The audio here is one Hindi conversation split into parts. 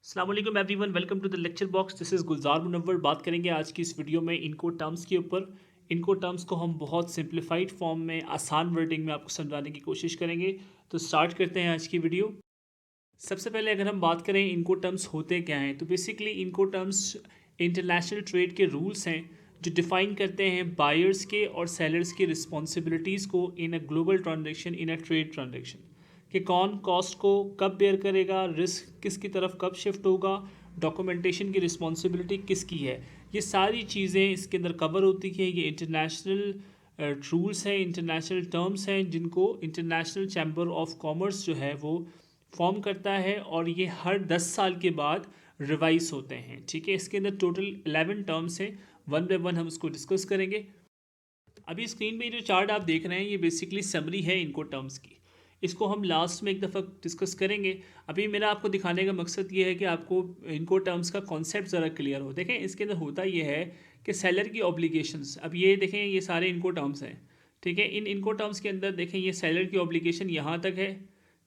अस्सलाम वालेकुम everyone, welcome to the lecture box. This is Gulzar Munawwar. बात करेंगे आज की इस वीडियो में इनको टर्म्स के ऊपर। इनको टर्म्स को हम बहुत सिंप्लीफाइड फॉर्म में आसान वर्डिंग में आपको समझाने की कोशिश करेंगे। तो स्टार्ट करते हैं आज की वीडियो। सबसे पहले अगर हम बात करें इनको टर्म्स होते क्या हैं, तो बेसिकली इनको टर्म्स इंटरनेशनल ट्रेड के रूल्स हैं जो डिफाइन करते हैं बायर्स के और सेलर्स की रिस्पॉन्सिबिलिटीज़ को in a global transaction, in a trade transaction, कि कौन कॉस्ट को कब बेयर करेगा, रिस्क किसकी तरफ कब शिफ्ट होगा, डॉक्यूमेंटेशन की रिस्पॉन्सिबिलिटी किसकी है। ये सारी चीज़ें इसके अंदर कवर होती हैं। ये इंटरनेशनल रूल्स हैं, इंटरनेशनल टर्म्स हैं जिनको इंटरनेशनल चैम्बर ऑफ कॉमर्स जो है वो फॉर्म करता है, और ये हर 10 साल के बाद रिवाइज होते हैं। ठीक है, इसके अंदर टोटल 11 टर्म्स हैं। वन बाय वन हम उसको डिस्कस करेंगे। अभी स्क्रीन पे जो चार्ट आप देख रहे हैं ये बेसिकली समरी है इनको टर्म्स की। इसको हम लास्ट में एक दफ़ा डिस्कस करेंगे। अभी मेरा आपको दिखाने का मकसद ये है कि आपको इनको टर्म्स का कॉन्सेप्ट ज़रा क्लियर हो। देखें, इसके अंदर होता ये है कि सेलर की ऑब्लिगेशंस, अब ये देखें ये सारे इनको टर्म्स हैं। ठीक है, इन इनको टर्म्स के अंदर देखें ये सेलर की ऑब्लिगेशन यहाँ तक है।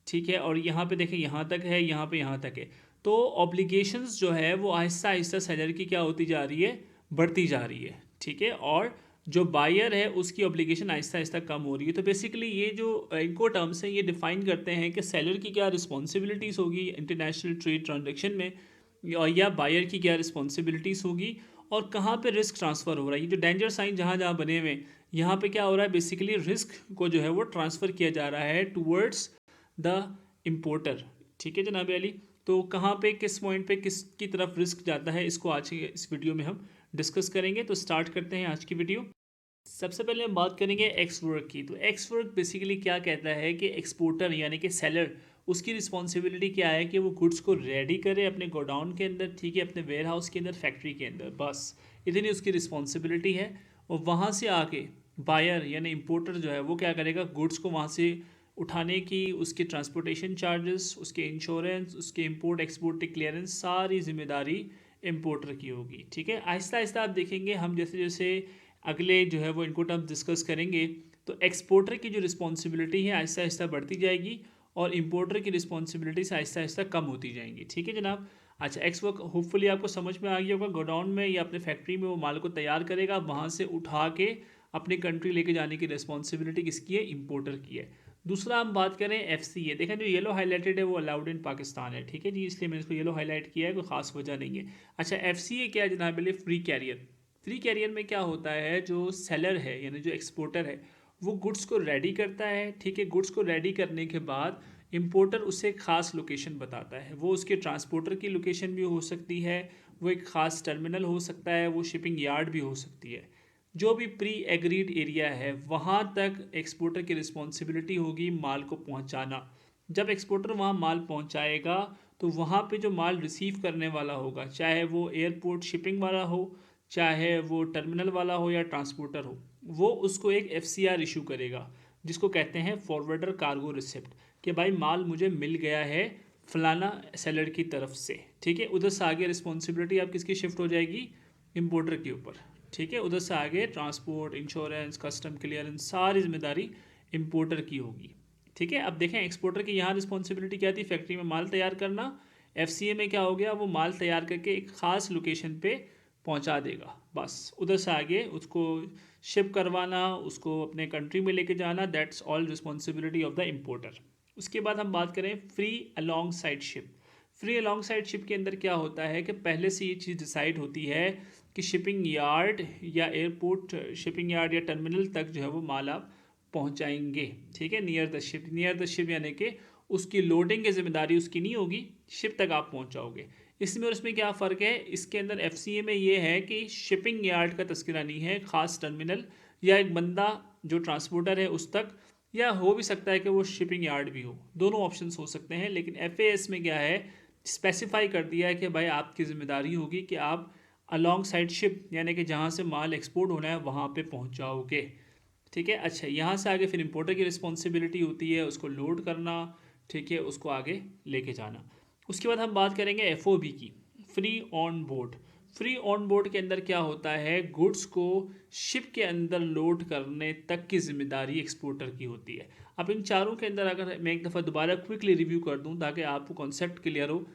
ठीक है, और यहाँ पे देखें यहाँ तक है, यहाँ पे यहाँ तक है। तो ऑब्लिगेशंस जो है वो आहिस्ता आहिस्ता सेलर की क्या होती जा रही है, बढ़ती जा रही है। ठीक है, और जो बायर है उसकी ऑब्लिगेशन आहिस्ता आहिस्ता कम हो रही है। तो बेसिकली ये जो इनको टर्म्स हैं ये डिफाइन करते हैं कि सेलर की क्या रिस्पॉन्सिबिलिटीज़ होगी इंटरनेशनल ट्रेड ट्रांजेक्शन में, या बायर की क्या रिस्पॉन्सिबिलिटीज़ होगी, और कहाँ पे रिस्क ट्रांसफ़र हो रहा है। ये जो डेंजर साइन जहाँ जहाँ बने हुए हैं, यहाँ पे क्या हो रहा है, बेसिकली रिस्क को जो है वो ट्रांसफ़र किया जा रहा है टूवर्ड्स द इम्पोर्टर। ठीक है जनाब अली, तो कहाँ पे किस पॉइंट पे किसकी तरफ रिस्क जाता है, इसको आज के इस वीडियो में हम डिस्कस करेंगे। तो स्टार्ट करते हैं आज की वीडियो। सबसे पहले हम बात करेंगे एक्स वर्क की। तो एक्स वर्क बेसिकली क्या कहता है कि एक्सपोर्टर यानी कि सेलर, उसकी रिस्पॉन्सिबिलिटी क्या है कि वो गुड्स को रेडी करे अपने गोडाउन के अंदर, ठीक है, अपने वेयर हाउस के अंदर, फैक्ट्री के अंदर, बस इतनी उसकी रिस्पॉन्सिबिलिटी है। और वहाँ से आके बायर यानी इम्पोर्टर जो है वो क्या करेगा, गुड्स को वहाँ से उठाने की, उसके ट्रांसपोर्टेशन चार्जेस, उसके इंश्योरेंस, उसके इंपोर्ट एक्सपोर्ट की क्लियरेंस, सारी जिम्मेदारी इम्पोर्टर की होगी। ठीक है, आहिस्ता आहिस्ता आप देखेंगे हम जैसे जैसे अगले जो है वो इनको टर्म डिस्कस करेंगे, तो एक्सपोर्टर की जो रिस्पॉन्सिबिलिटी है आहिस्ता आहिस्ता बढ़ती जाएगी, और इंपोर्टर की रिस्पॉन्सिबिलिटीज आहिस्ता आहिस्ता कम होती जाएंगी। ठीक है जनाब। अच्छा, एक्स वर्क होपफुली आपको समझ में आ गया होगा। गोडाउन में या अपने फैक्ट्री में वो माल को तैयार करेगा, वहाँ से उठा के अपनी कंट्री लेके जाने की रिस्पॉन्सिबिलिटी किसकी है, इंपोर्टर की है। दूसरा हम बात करें एफ सी ए, देखें जो येलो हाईलाइटेड है वो अलाउड इन पाकिस्तान है। ठीक है जी, इसलिए मैंने इसको येलो हाईलाइट किया है, कोई खास वजह नहीं है। अच्छा, एफ सी ए क्या है जनाब, फ्री कैरियर। फ्री कैरियर में क्या होता है, जो सेलर है यानी जो एक्सपोर्टर है वो गुड्स को रेडी करता है। ठीक है, गुड्स को रेडी करने के बाद इंपोर्टर उसे एक ख़ास लोकेशन बताता है। वो उसके ट्रांसपोर्टर की लोकेशन भी हो सकती है, वो एक ख़ास टर्मिनल हो सकता है, वो शिपिंग यार्ड भी हो सकती है। जो भी प्री एग्रीड एरिया है वहाँ तक एक्सपोर्टर की रिस्पॉन्सिबिलिटी होगी माल को पहुँचाना। जब एक्सपोर्टर वहाँ माल पहुँचाएगा तो वहाँ पे जो माल रिसीव करने वाला होगा, चाहे वो एयरपोर्ट शिपिंग वाला हो, चाहे वो टर्मिनल वाला हो या ट्रांसपोर्टर हो, वो उसको एक एफसीआर इशू करेगा जिसको कहते हैं फॉरवर्डर कार्गो रिसिप्ट, कि भाई माल मुझे मिल गया है फलाना सेलर की तरफ से। ठीक है, उधर से आगे रिस्पॉन्सिबिलिटी आप किसकी शिफ्ट हो जाएगी, इम्पोर्टर के ऊपर। ठीक है, उधर से आगे ट्रांसपोर्ट, इंश्योरेंस, कस्टम क्लियरेंस, सारी जिम्मेदारी इम्पोर्टर की होगी। ठीक है, अब देखें एक्सपोर्टर की यहाँ रिस्पॉन्सिबिलिटी क्या थी, फैक्ट्री में माल तैयार करना। एफसीए में क्या हो गया, वो माल तैयार करके एक ख़ास लोकेशन पे पहुंचा देगा, बस उधर से आगे उसको शिप करवाना, उसको अपने कंट्री में लेके जाना, that's all responsibility of the importer. उसके बाद हम बात करें free along side ship. Free along side ship के अंदर क्या होता है कि पहले से ये चीज़ डिसाइड होती है कि शिपिंग यार्ड या एयरपोर्ट, शिपिंग यार्ड या टर्मिनल तक जो है वो माल आप पहुंचाएंगे। ठीक है, नियर द शिप यानी कि उसकी लोडिंग की जिम्मेदारी उसकी नहीं होगी, शिप तक आप पहुंचाओगे। इसमें और उसमें क्या फ़र्क है, इसके अंदर एफसीए में ये है कि शिपिंग यार्ड का तस्करा नहीं है, ख़ास टर्मिनल या एक बंदा जो ट्रांसपोर्टर है उस तक, या हो भी सकता है कि वो शिपिंग यार्ड भी हो, दोनों ऑप्शंस हो सकते हैं। लेकिन एफएएस में क्या है, स्पेसिफाई कर दिया है कि भाई आपकी ज़िम्मेदारी होगी कि आप अलॉन्ग साइड शिप यानी कि जहाँ से माल एक्सपोर्ट होना है वहाँ पे पहुँचाओगे। ठीक है, अच्छा यहाँ से आगे फिर इंपोर्टर की रिस्पॉन्सिबिलिटी होती है उसको लोड करना, ठीक है, उसको आगे लेके जाना। उसके बाद हम बात करेंगे एफओबी की, free on board. Free on board के अंदर क्या होता है, गुड्स को शिप के अंदर लोड करने तक की जिम्मेदारी एक्सपोर्टर की होती है। अब इन चारों के अंदर अगर मैं एक दफ़ा दोबारा क्विकली रिव्यू कर दूं ताकि आपको कॉन्सेप्ट क्लियर हो,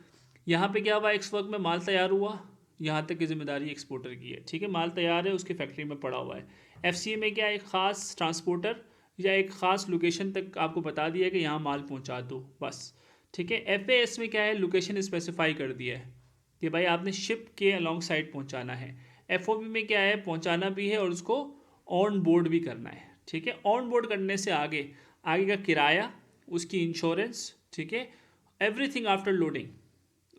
यहाँ पे क्या हुआ, एक्स वर्क में माल तैयार हुआ, यहाँ तक की जिम्मेदारी एक्सपोर्टर की है, ठीक है। माल तैयार है, उसकी फैक्ट्री में पड़ा हुआ है। एफसीए में क्या, एक ख़ास ट्रांसपोर्टर या एक ख़ास लोकेशन तक आपको बता दिया है कि यहाँ माल पहुँचा दो, बस, ठीक है। एफएएस में क्या है, लोकेशन स्पेसिफाई कर दिया है कि भाई आपने शिप के अलॉन्ग साइड पहुँचाना है। एफओबी में क्या है, पहुँचाना भी है और उसको ऑन बोर्ड भी करना है, ठीक है। ऑन बोर्ड करने से आगे आगे का किराया, उसकी इंश्योरेंस, ठीक है, एवरीथिंग आफ्टर लोडिंग,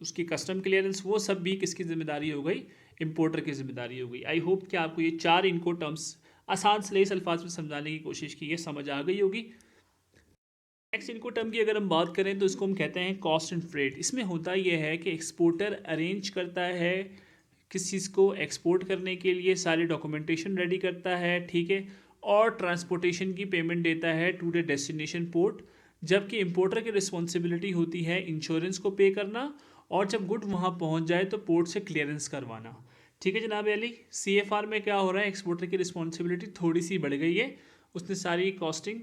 उसकी कस्टम क्लियरेंस, वो सब भी किसकी जिम्मेदारी हो गई, इंपोर्टर की जिम्मेदारी हो गई। आई होप कि आपको ये 4 इनको टर्म्स आसान सलीस अल्फाज में समझाने की कोशिश की है, समझ आ गई होगी। नेक्स्ट इनको टर्म की अगर हम बात करें तो इसको हम कहते हैं कॉस्ट एंड फ्रेट। इसमें होता यह है कि एक्सपोर्टर अरेंज करता है किस चीज़ को एक्सपोर्ट करने के लिए, सारी डॉक्यूमेंटेशन रेडी करता है, ठीक है, और ट्रांसपोर्टेशन की पेमेंट देता है टू द डेस्टिनेशन पोर्ट, जबकि इंपोर्टर की रिस्पॉन्सिबिलिटी होती है इंश्योरेंस को पे करना और जब गुड वहाँ पहुँच जाए तो पोर्ट से क्लियरेंस करवाना, ठीक है जनाब अली। सीएफआर में क्या हो रहा है, एक्सपोर्टर की रिस्पॉन्सिबिलिटी थोड़ी सी बढ़ गई है, उसने सारी कॉस्टिंग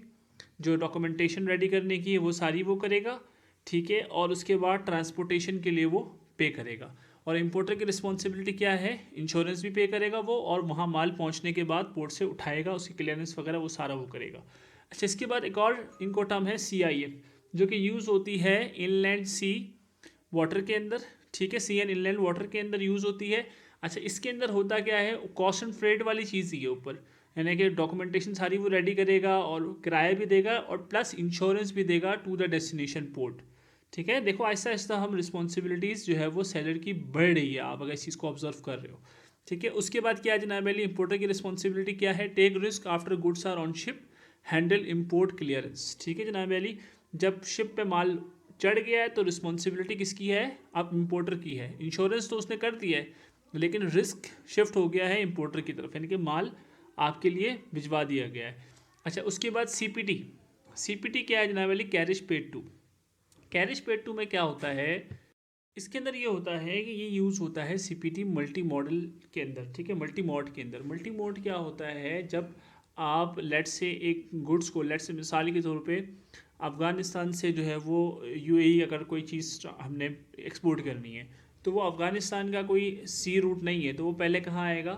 जो डॉक्यूमेंटेशन रेडी करने की है वो सारी वो करेगा, ठीक है, और उसके बाद ट्रांसपोर्टेशन के लिए वो पे करेगा। और इंपोर्टर की रिस्पॉन्सिबिलिटी क्या है, इंश्योरेंस भी पे करेगा वो, और वहाँ माल पहुँचने के बाद पोर्ट से उठाएगा, उसकी क्लियरेंस वगैरह वो सारा वो करेगा। अच्छा, इसके बाद एक और इनको टर्म है CIF, जो कि यूज़ होती है इनलैंड सी वाटर के अंदर, ठीक है, सी एंड इनलैंड वाटर के अंदर यूज़ होती है। अच्छा, इसके अंदर होता क्या है, कॉस्ट एंड फ्रेट वाली चीज़ ही है ऊपर, यानी कि डॉक्यूमेंटेशन सारी वो रेडी करेगा और किराया भी देगा और प्लस इंश्योरेंस भी देगा टू द डेस्टिनेशन पोर्ट, ठीक है। देखो आहिस्ता आहिस्ता हम रिस्पॉन्सिबिलिटीज़ जो है वो सेलर की बढ़ रही है, आप अगर इस चीज़ को ऑब्जर्व कर रहे हो, ठीक है। उसके बाद क्या है जनाब अली, इंपोर्टर की रिस्पॉन्सिबिलिटी क्या है, take risk after goods are on ship, handle import clearance, ठीक है जनाब अली। जब शिप पे माल चढ़ गया है तो रिस्पॉन्सिबिलिटी किसकी है, अब इंपोर्टर की है। इंश्योरेंस तो उसने कर दिया है लेकिन रिस्क शिफ्ट हो गया है इंपोर्टर की तरफ, यानी कि माल आपके लिए भिजवा दिया गया है। अच्छा, उसके बाद CPT क्या है जनाब Ali, carriage paid to. Carriage paid to में क्या होता है, इसके अंदर ये होता है कि ये यूज़ होता है CPT मल्टी मॉडल के अंदर, ठीक है, मल्टी मॉड के अंदर। मल्टी मॉड क्या होता है, जब आप लेट से एक गुड्स को, लेट से मिसाल के तौर पे अफ़गानिस्तान से जो है वो UAE अगर कोई चीज़ हमने एक्सपोर्ट करनी है तो वो अफ़गानिस्तान का कोई सी रूट नहीं है, तो वो पहले कहाँ आएगा,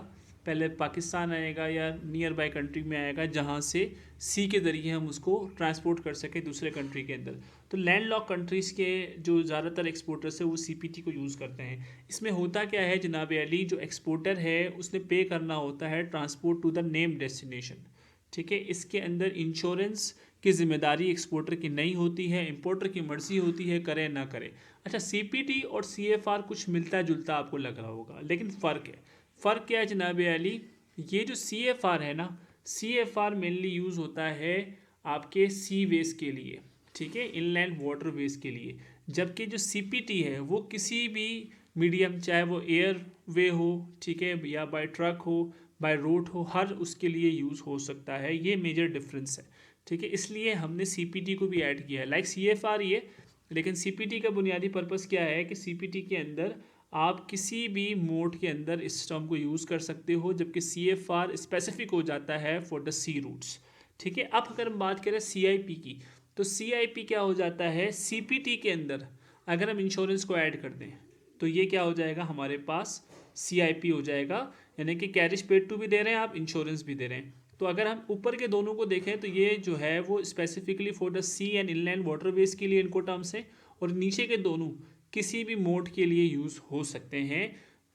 पहले पाकिस्तान आएगा या नियर बाय कंट्री में आएगा जहाँ से सी के ज़रिए हम उसको ट्रांसपोर्ट कर सकें दूसरे कंट्री के अंदर। तो लैंड लॉक कंट्रीज़ के जो ज़्यादातर एक्सपोर्टर्स है वो CPT को यूज़ करते हैं। इसमें होता क्या है जनाब अली, जो एक्सपोर्टर है उसने पे करना होता है transport to the name destination, ठीक है। इसके अंदर इंश्योरेंस की जिम्मेदारी एक्सपोर्टर की नहीं होती है, इंपोर्टर की मर्जी होती है करे ना करे। अच्छा, CPT और CFR कुछ मिलता जुलता आपको लग रहा होगा, लेकिन फ़र्क है। फ़र्क क्या है जनाब अली, ये जो CFR है ना, CFR मेनली यूज़ होता है आपके सी वेज के लिए, ठीक है, इनलैंड वाटर वेज के लिए, जबकि जो CPT है वो किसी भी मीडियम, चाहे वो एयर वे हो, ठीक है, या बाय ट्रक हो, बाय रोड हो, हर उसके लिए यूज़ हो सकता है। ये मेजर डिफरेंस है, ठीक है। इसलिए हमने CPT को भी ऐड किया है, लाइक CFR ये, लेकिन CPT का बुनियादी पर्पस क्या है कि CPT के अंदर आप किसी भी मोड के अंदर इस टर्म को यूज़ कर सकते हो, जबकि CFR स्पेसिफिक हो जाता है फॉर द सी रूट्स, ठीक है। अब अगर हम बात करें CIP की, तो CIP क्या हो जाता है, CPT के अंदर अगर हम इंश्योरेंस को ऐड कर दें तो ये क्या हो जाएगा, हमारे पास CIP हो जाएगा, यानी कि कैरिज पेड टू भी दे रहे हैं आप, इंश्योरेंस भी दे रहे हैं। तो अगर हम ऊपर के दोनों को देखें तो ये जो है वो specifically for the sea and inland waterways के लिए इनको टर्म्स हैं, और नीचे के दोनों किसी भी मोड के लिए यूज़ हो सकते हैं।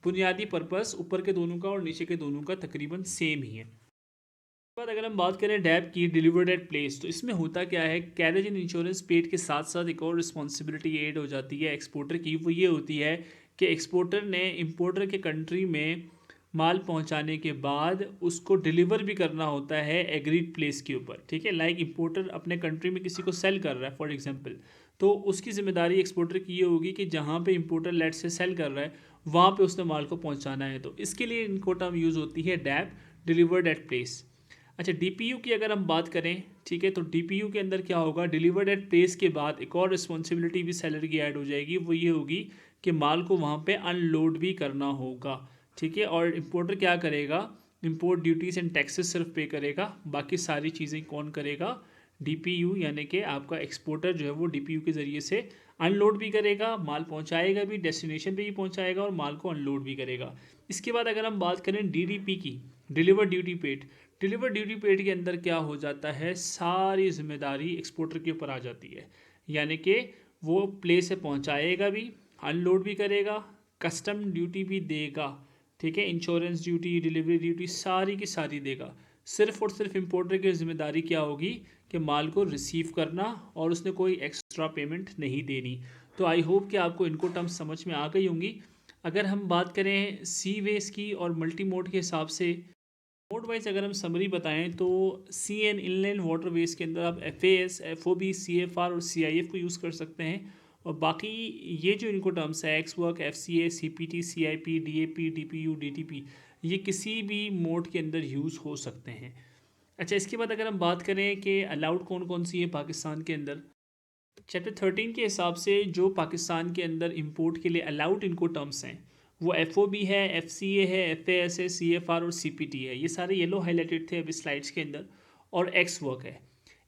बुनियादी पर्पस ऊपर के दोनों का और नीचे के दोनों का तकरीबन सेम ही है। बाद अगर हम बात करें डैप की, डिलीवर्ड एट प्लेस, तो इसमें होता क्या है, कैरेज एंड इंश्योरेंस पेड के साथ साथ एक और रिस्पॉन्सिबिलिटी ऐड हो जाती है एक्सपोर्टर की। वो ये होती है कि एक्सपोर्टर ने इंपोर्टर के कंट्री में माल पहुंचाने के बाद उसको डिलीवर भी करना होता है एग्रीड प्लेस के ऊपर, ठीक है। लाइक इंपोर्टर अपने कंट्री में किसी को सेल कर रहा है फॉर एग्जांपल, तो उसकी जिम्मेदारी एक्सपोर्टर की ये होगी कि जहाँ पे इंपोर्टर लेट से सेल कर रहा है वहाँ पे उसने माल को पहुँचाना है, तो इसके लिए इनको टर्म यूज़ होती है डैप, डिलीवर्ड एट प्लेस। अच्छा, DPU की अगर हम बात करें, ठीक है, तो DPU के अंदर क्या होगा, डिलीवर्ड एट प्लेस के बाद एक और रिस्पॉन्सिबिलिटी भी सेलर की ऐड हो जाएगी। वो ये होगी कि माल को वहाँ पे अनलोड भी करना होगा, ठीक है। और इंपोर्टर क्या करेगा, इंपोर्ट ड्यूटीज़ एंड टैक्सेस सिर्फ पे करेगा, बाकी सारी चीज़ें कौन करेगा, DPU, यानी कि आपका एक्सपोर्टर जो है वो DPU के ज़रिए से अनलोड भी करेगा, माल पहुंचाएगा भी, डेस्टिनेशन पे भी पहुंचाएगा और माल को अनलोड भी करेगा। इसके बाद अगर हम बात करें डीडीपी की, deliver duty paid, deliver duty paid के अंदर क्या हो जाता है, सारी जिम्मेदारी एक्सपोर्टर के ऊपर आ जाती है। यानी कि वो प्लेस से पहुंचाएगा भी, अनलोड भी करेगा, कस्टम ड्यूटी भी देगा, ठीक है, इंश्योरेंस ड्यूटी, डिलीवरी ड्यूटी सारी की सारी देगा। सिर्फ और सिर्फ इम्पोर्टर की जिम्मेदारी क्या होगी कि माल को रिसीव करना और उसने कोई एक्स्ट्रा पेमेंट नहीं देनी। तो आई होप कि आपको इनको टर्म्स समझ में आ गई होंगी। अगर हम बात करें सी वेज की और मल्टी मोड के हिसाब से, मोड वाइज अगर हम समरी बताएं तो sea and inland water ways के अंदर आप F A S, F O B, C F R और सी आई एफ को यूज़ कर सकते हैं। और बाकी ये जो इनको टर्म्स है, ex work, F C A, C P T, C I P, D A P, D P U, D T P, ये किसी भी मोड के अंदर यूज़ हो सकते हैं। अच्छा, इसके बाद अगर हम बात करें कि अलाउड कौन कौन सी है पाकिस्तान के अंदर, चैप्टर 13 के हिसाब से जो पाकिस्तान के अंदर इंपोर्ट के लिए अलाउड इनको टर्म्स हैं वो एफ ओ बी है, एफ सी ए है, एफ ए एस है, सी एफ आर और सी पी टी है। ये सारे येलो हाईलाइटेड थे अभी स्लाइड्स के अंदर। और एक्स वर्क है।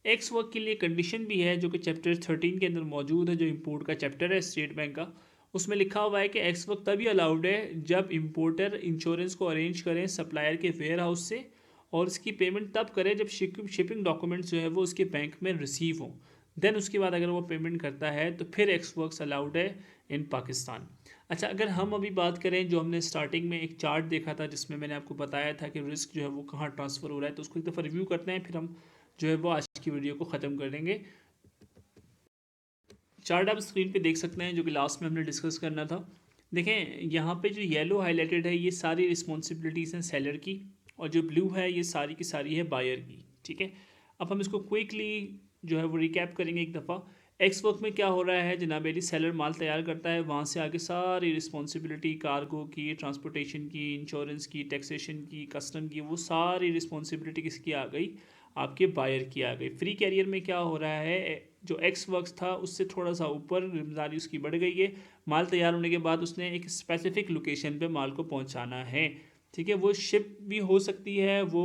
एक्स वर्क के लिए कंडीशन भी है जो कि चैप्टर 13 के अंदर मौजूद है, जो इंपोर्ट का चैप्टर है स्टेट बैंक का। उसमें लिखा हुआ है कि एक्स वर्क तभी अलाउड है जब इंपोर्टर इंश्योरेंस को अरेंज करें सप्लायर के वेयर हाउस से, और इसकी पेमेंट तब करें जब शिपिंग डॉक्यूमेंट्स जो है वो उसके बैंक में रिसीव हों। देन उसके बाद अगर वो पेमेंट करता है तो फिर एक्स वर्क्स अलाउड है इन पाकिस्तान। अच्छा, अगर हम अभी बात करें, जो हमने स्टार्टिंग में एक चार्ट देखा था जिसमें मैंने आपको बताया था कि रिस्क जो है वो कहाँ ट्रांसफ़र हो रहा है, तो उसको एक दफ़ा रिव्यू करते हैं, फिर हम जो है वो आज की वीडियो को ख़त्म कर देंगे। चार्ट आप स्क्रीन पे देख सकते हैं जो कि लास्ट में हमने डिस्कस करना था। देखें, यहाँ पे जो येलो हाईलाइटेड है ये सारी रिस्पॉन्सिबिलिटीज़ हैं सेलर की, और जो ब्लू है ये सारी की सारी है बायर की, ठीक है। अब हम इसको क्विकली जो है वो रिकैप करेंगे एक दफ़ा। एक्स वर्क में क्या हो रहा है जनाब अली, सेलर माल तैयार करता है, वहाँ से आगे सारी रिस्पॉन्सिबिलिटी कार्गो की, ट्रांसपोर्टेशन की, इंश्योरेंस की, टैक्सेशन की, कस्टम की, वो सारी रिस्पॉन्सिबिलिटी किसकी आ गई, आपके बायर की आ गई। फ्री कैरियर में क्या हो रहा है, जो एक्स वर्क्स था उससे थोड़ा सा ऊपर जिम्मेदारी उसकी बढ़ गई है। माल तैयार होने के बाद उसने एक स्पेसिफिक लोकेशन पे माल को पहुंचाना है, ठीक है। वो शिप भी हो सकती है, वो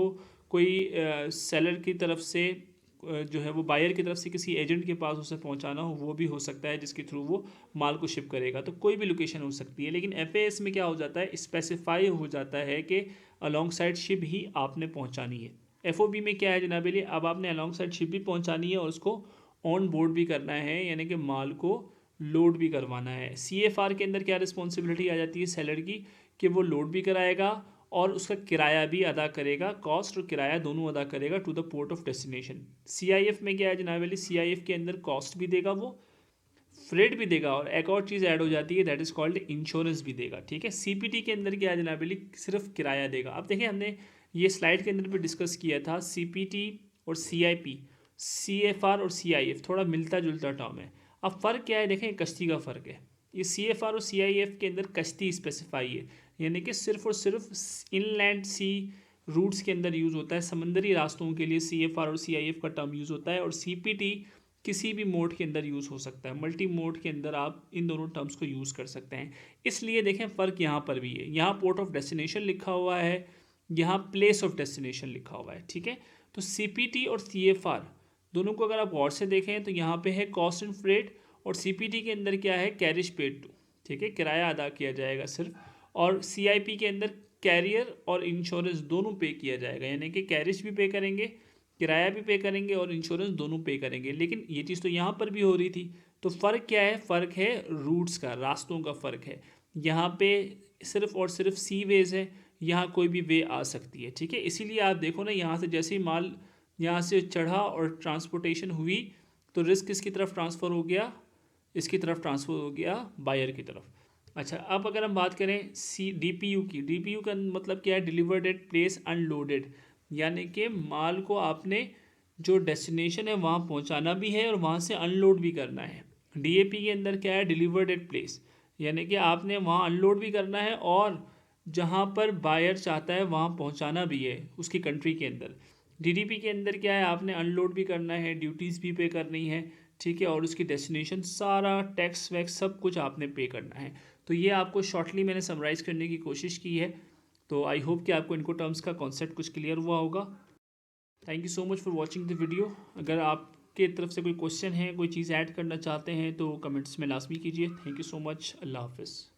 कोई सेलर की तरफ से जो है वो बायर की तरफ से किसी एजेंट के पास उसे पहुंचाना हो, वो भी हो सकता है जिसके थ्रू वो माल को शिप करेगा। तो कोई भी लोकेशन हो सकती है। लेकिन एफ में क्या हो जाता है, स्पेसिफाई हो जाता है कि अलॉन्ग साइड शिप ही आपने पहुंचानी है। एफ में क्या है जनाब अली, अब आपने अलॉन्ग साइड शिप भी पहुंचानी है और उसको ऑन बोर्ड भी करना है, यानी कि माल को लोड भी करवाना है। सी एफ आर के अंदर क्या रिस्पॉन्सिबिलिटी आ जाती है सेलर की, कि वो लोड भी कराएगा और उसका किराया भी अदा करेगा, कॉस्ट और किराया दोनों अदा करेगा to the port of destination. C I F में क्या है जनाब अली, सी आई एफ के अंदर कॉस्ट भी देगा, वो फ्रेट भी देगा, और एक और चीज़ ऐड हो जाती है दैट इज़ कॉल्ड इंश्योरेंस भी देगा, ठीक है। सी पी टी के अंदर क्या है जनाब अली, सिर्फ किराया देगा। अब देखिए, हमने ये स्लाइड के अंदर भी डिस्कस किया था, सी पी टी और C I P, C F R और सी आई एफ थोड़ा मिलता जुलता टर्म है। अब फ़र्क क्या है, देखें कश्ती का फ़र्क है। ये सी एफ आर और सी आई एफ के अंदर कश्ती स्पेसिफाई है, यानी कि सिर्फ और सिर्फ इनलैंड सी रूट्स के अंदर यूज़ होता है, समंदरी रास्तों के लिए सी एफ आर और सी आई एफ का टर्म यूज़ होता है। और सी पी टी किसी भी मोड के अंदर यूज़ हो सकता है, मल्टी मोड के अंदर आप इन दोनों टर्म्स को यूज़ कर सकते हैं। इसलिए देखें फ़र्क यहाँ पर भी है, यहाँ पोर्ट ऑफ डेस्टिनेशन लिखा हुआ है, यहाँ प्लेस ऑफ डेस्टिनेशन लिखा हुआ है, ठीक है। तो सी पी टी और सी एफ आर दोनों को अगर आप गौर से देखें तो यहाँ पे है कॉस्ट एंड फ्रेट, और सी पी टी के अंदर क्या है, कैरिज पेड टू, ठीक है, किराया अदा किया जाएगा सिर्फ। और सी आई पी के अंदर कैरियर और इंश्योरेंस दोनों पे किया जाएगा, यानी कि कैरिज भी पे करेंगे, किराया भी पे करेंगे और इंश्योरेंस दोनों पे करेंगे। लेकिन ये चीज़ तो यहाँ पर भी हो रही थी। तो फ़र्क क्या है, फ़र्क है रूट्स का, रास्तों का फ़र्क है। यहाँ पे सिर्फ और सिर्फ सी वेज है, यहाँ कोई भी वे आ सकती है, ठीक है। इसीलिए आप देखो ना, यहाँ से जैसे ही माल यहाँ से चढ़ा और ट्रांसपोर्टेशन हुई तो रिस्क किसकी तरफ ट्रांसफ़र हो गया, इसकी तरफ ट्रांसफ़र हो गया बायर की तरफ। अच्छा, अब अगर हम बात करें सी डी पी यू की, डी पी यू का मतलब क्या है, डिलीवर्ड एट प्लेस अनलोडेड, यानी कि माल को आपने जो डेस्टिनेशन है वहाँ पहुँचाना भी है और वहाँ से अनलोड भी करना है। डी ए पी के अंदर क्या है, डिलीवर्ड एट प्लेस, यानी कि आपने वहाँ अनलोड भी करना है और जहाँ पर बायर चाहता है वहाँ पहुँचाना भी है उसकी कंट्री के अंदर। डीडीपी के अंदर क्या है, आपने अनलोड भी करना है, ड्यूटीज़ भी पे करनी है, ठीक है, और उसकी डेस्टिनेशन सारा टैक्स वैक्स सब कुछ आपने पे करना है। तो ये आपको शॉर्टली मैंने समराइज़ करने की कोशिश की है। तो आई होप कि आपको इनको टर्म्स का कॉन्सेप्ट कुछ क्लियर हुआ होगा। Thank you so much for watching the video. अगर आप के तरफ से कोई क्वेश्चन है, कोई चीज़ ऐड करना चाहते हैं तो कमेंट्स में लाजमी कीजिए। Thank you so much. अल्लाह हाफ़िज़।